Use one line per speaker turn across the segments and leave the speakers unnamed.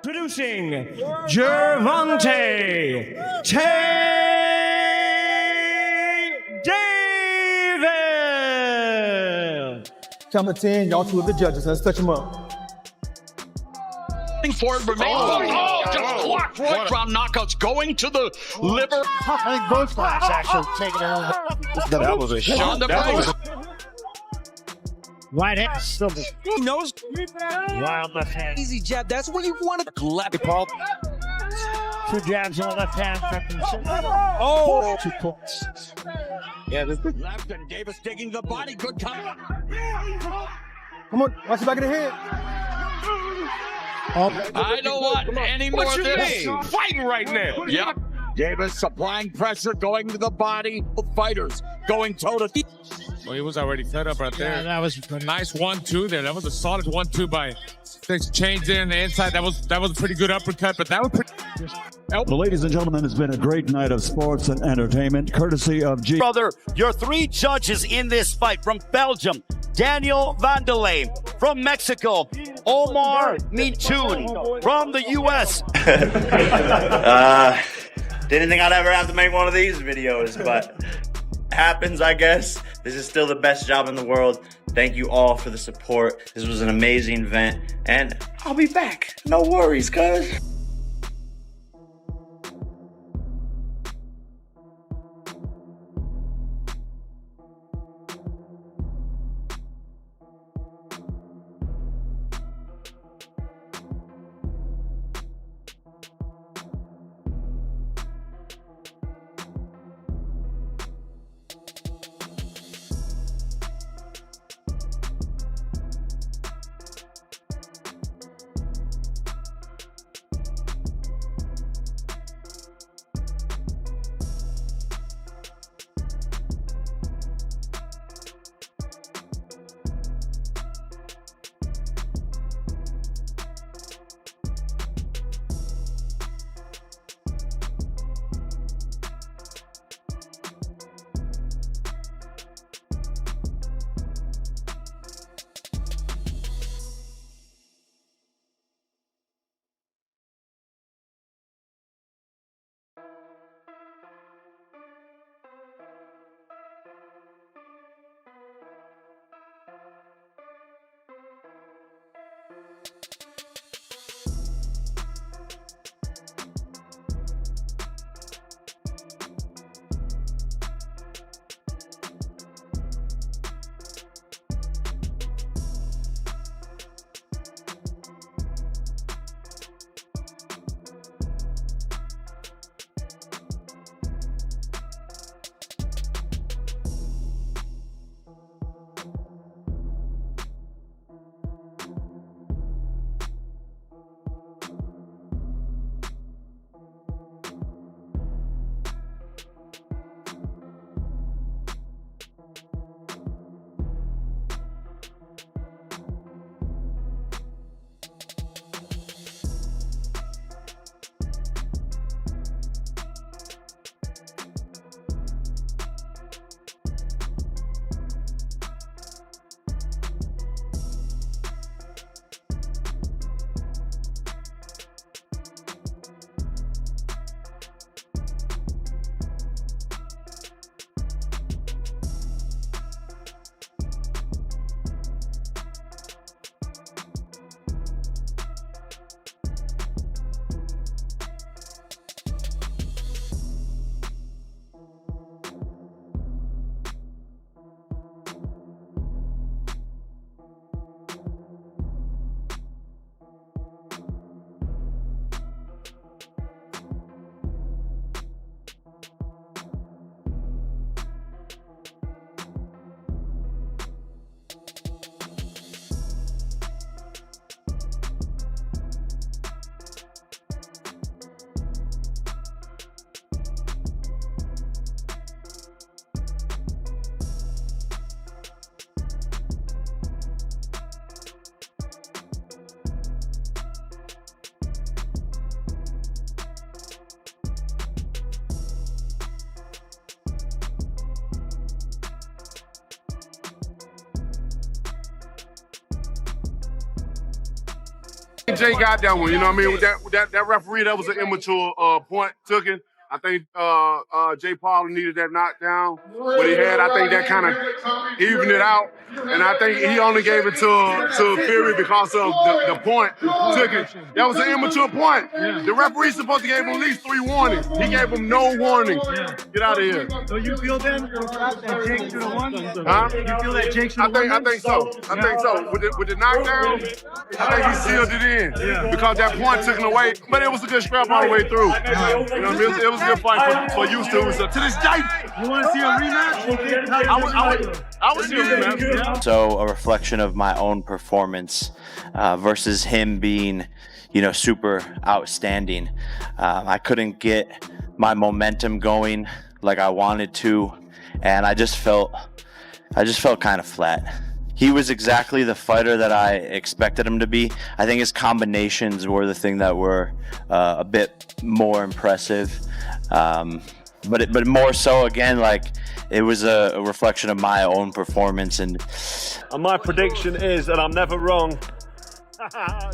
Producing Gervonta David.
Count to 10, y'all two are the judges. Let's touch them up.
Forward remains. Just blocked right round knockouts going to the liver.
I think both guys actually taking it over.
That was a shot.
Right hand. Still the
He knows.
wild left hand.
Easy jab. That's what he wanted. Left.
Paul. Two jabs on the left hand.
Oh.
2 points.
Yeah, this is left and Davis digging the body. Good counter.
Come on, watch the back of the head.
I don't want any more
What's
of
your
this.
name? Fighting right now.
Yep. Davis applying pressure, going to the body. Both fighters going toe to toe.
Well, he was already set up right there.
Yeah, that was
A nice 1-2 there. That was a solid 1-2 by Six. Change there in the inside. That was a pretty good uppercut, but that was pretty.
Well, ladies and gentlemen, it's been a great night of sports and entertainment, courtesy of G.
Brother, your 3 judges in this fight from Belgium, Daniel Vanderlei. From Mexico, Omar Mintoun. From the U.S.
Didn't think I'd ever have to make one of these videos, but happens, I guess. This is still the best job in the world. Thank you all for the support. This was an amazing event, and I'll be back. No worries, cuz.
Jay got that one, you know what I mean? With that referee, that was an immature point took it. I think Jay Paul needed that knockdown. What he had, I think that kind of evened it out. And I think he only gave it to Fury because of the point took it. That was an immature point. The referee's supposed to give him at least 3 warnings. He gave him no warning. Get out of here.
So you feel then that Jake should have won?
Huh?
You feel that Jake should have won?
I think so. With the knockdown, I think he sealed it in because that point took him away. But it was a good scrap all the way through. You know what I mean? It was a good fight for Houston. So to this day,
You want to see a rematch?
I would see a rematch.
So a reflection of my own performance versus him being, super outstanding. I couldn't get my momentum going like I wanted to, and I just felt kind of flat. He was exactly the fighter that I expected him to be. I think his combinations were the thing that were a bit more impressive. But more so, again, like it was a reflection of my own performance. And
my prediction is, and I'm never wrong,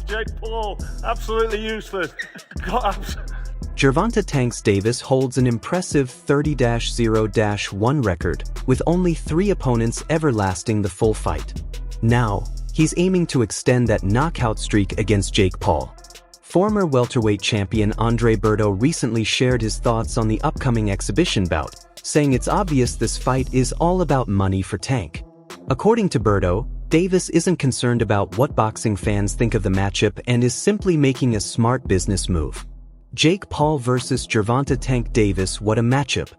Jake Paul, absolutely useless.
Gervonta Tanks Davis holds an impressive 30-0-1 record, with only 3 opponents ever lasting the full fight. Now, he's aiming to extend that knockout streak against Jake Paul. Former welterweight champion Andre Berto recently shared his thoughts on the upcoming exhibition bout, saying it's obvious this fight is all about money for Tank. According to Berto, Davis isn't concerned about what boxing fans think of the matchup and is simply making a smart business move. Jake Paul versus Gervonta Tank Davis, what a matchup.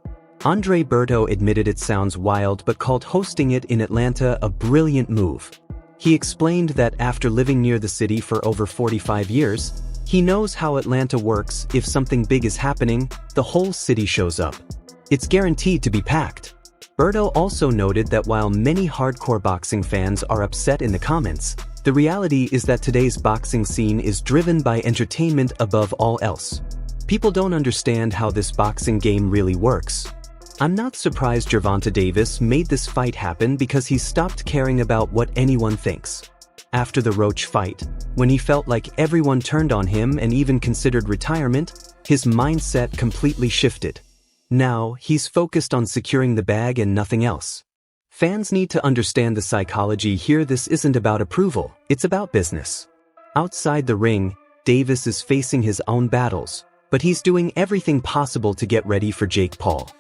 Andre Berto admitted it sounds wild but called hosting it in Atlanta a brilliant move. He explained that after living near the city for over 45 years, he knows how Atlanta works. If something big is happening, the whole city shows up. It's guaranteed to be packed. Berto also noted that while many hardcore boxing fans are upset in the comments, the reality is that today's boxing scene is driven by entertainment above all else. People don't understand how this boxing game really works. I'm not surprised Gervonta Davis made this fight happen because he stopped caring about what anyone thinks. After the Roach fight, when he felt like everyone turned on him and even considered retirement, his mindset completely shifted. Now, he's focused on securing the bag and nothing else. Fans need to understand the psychology here. This isn't about approval, it's about business. Outside the ring, Davis is facing his own battles, but he's doing everything possible to get ready for Jake Paul.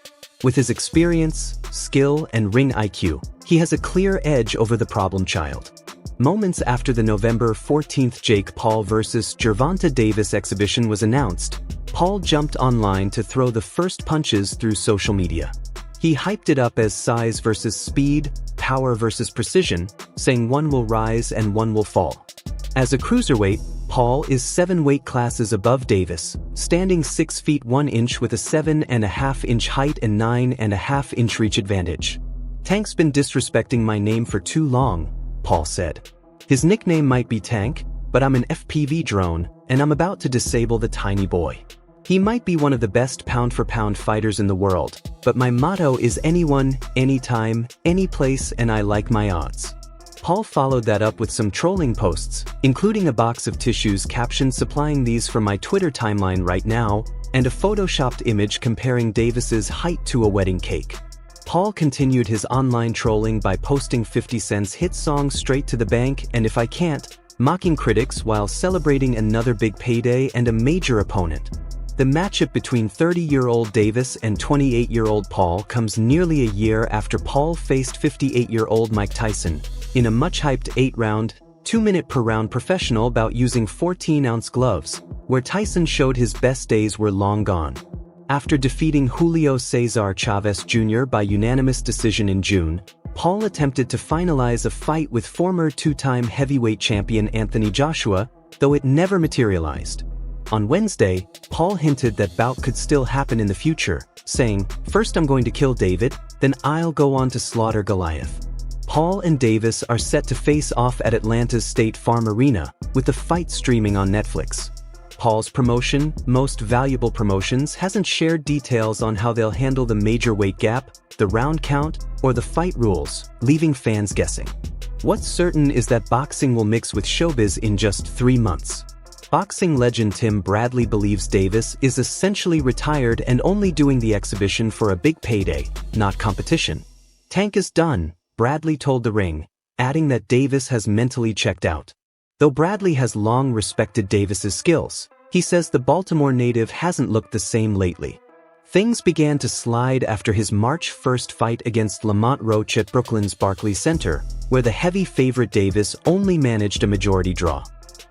With his experience, skill, and ring IQ, he has a clear edge over the problem child. Moments after the November 14th Jake Paul vs. Gervonta Davis exhibition was announced, Paul jumped online to throw the first punches through social media. He hyped it up as size versus speed, power versus precision, saying one will rise and one will fall. As a cruiserweight, Paul is 7 weight classes above Davis, standing 6 feet 1 inch with a 7.5 inch height and 9.5 inch reach advantage. Tank's been disrespecting my name for too long, Paul said. His nickname might be Tank, but I'm an FPV drone, and I'm about to disable the tiny boy. He might be one of the best pound-for-pound fighters in the world, but my motto is anyone, anytime, any place, and I like my odds. Paul followed that up with some trolling posts, including a box of tissues captioned "supplying these from my Twitter timeline right now," and a photoshopped image comparing Davis's height to a wedding cake. Paul continued his online trolling by posting 50 Cent's hit song "Straight to the Bank" and "If I Can't," mocking critics while celebrating another big payday and a major opponent. The matchup between 30-year-old Davis and 28-year-old Paul comes nearly a year after Paul faced 58-year-old Mike Tyson in a much-hyped 8-round, 2-minute per round professional bout using 14-ounce gloves, where Tyson showed his best days were long gone. After defeating Julio Cesar Chavez Jr. by unanimous decision in June, Paul attempted to finalize a fight with former 2-time heavyweight champion Anthony Joshua, though it never materialized. On Wednesday, Paul hinted that bout could still happen in the future, saying, "First I'm going to kill David, then I'll go on to slaughter Goliath." Paul and Davis are set to face off at Atlanta's State Farm Arena, with the fight streaming on Netflix. Paul's promotion, Most Valuable Promotions, hasn't shared details on how they'll handle the major weight gap, the round count, or the fight rules, leaving fans guessing. What's certain is that boxing will mix with showbiz in just 3 months. Boxing legend Tim Bradley believes Davis is essentially retired and only doing the exhibition for a big payday, not competition. Tank is done, Bradley told The Ring, adding that Davis has mentally checked out. Though Bradley has long respected Davis's skills, he says the Baltimore native hasn't looked the same lately. Things began to slide after his March 1st fight against Lamont Roach at Brooklyn's Barclays Center, where the heavy favorite Davis only managed a majority draw.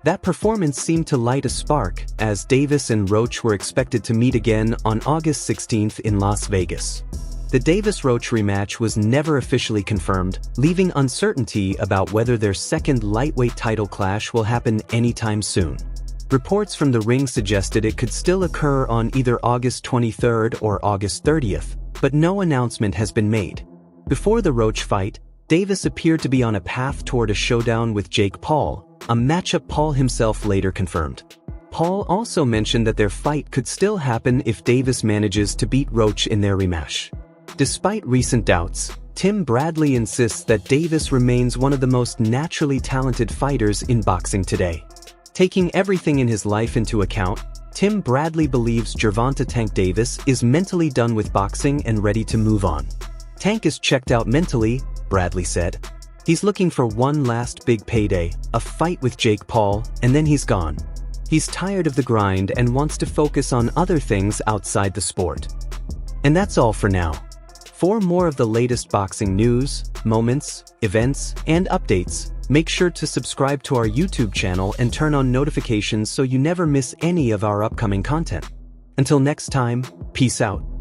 That performance seemed to light a spark, as Davis and Roach were expected to meet again on August 16th in Las Vegas. The Davis-Roach rematch was never officially confirmed, leaving uncertainty about whether their second lightweight title clash will happen anytime soon. Reports from The Ring suggested it could still occur on either August 23rd or August 30th, but no announcement has been made. Before the Roach fight, Davis appeared to be on a path toward a showdown with Jake Paul, a matchup Paul himself later confirmed. Paul also mentioned that their fight could still happen if Davis manages to beat Roach in their rematch. Despite recent doubts, Tim Bradley insists that Davis remains one of the most naturally talented fighters in boxing today. Taking everything in his life into account, Tim Bradley believes Gervonta Tank Davis is mentally done with boxing and ready to move on. Tank is checked out mentally, Bradley said. He's looking for one last big payday, a fight with Jake Paul, and then he's gone. He's tired of the grind and wants to focus on other things outside the sport. And that's all for now. For more of the latest boxing news, moments, events, and updates, make sure to subscribe to our YouTube channel and turn on notifications so you never miss any of our upcoming content. Until next time, peace out.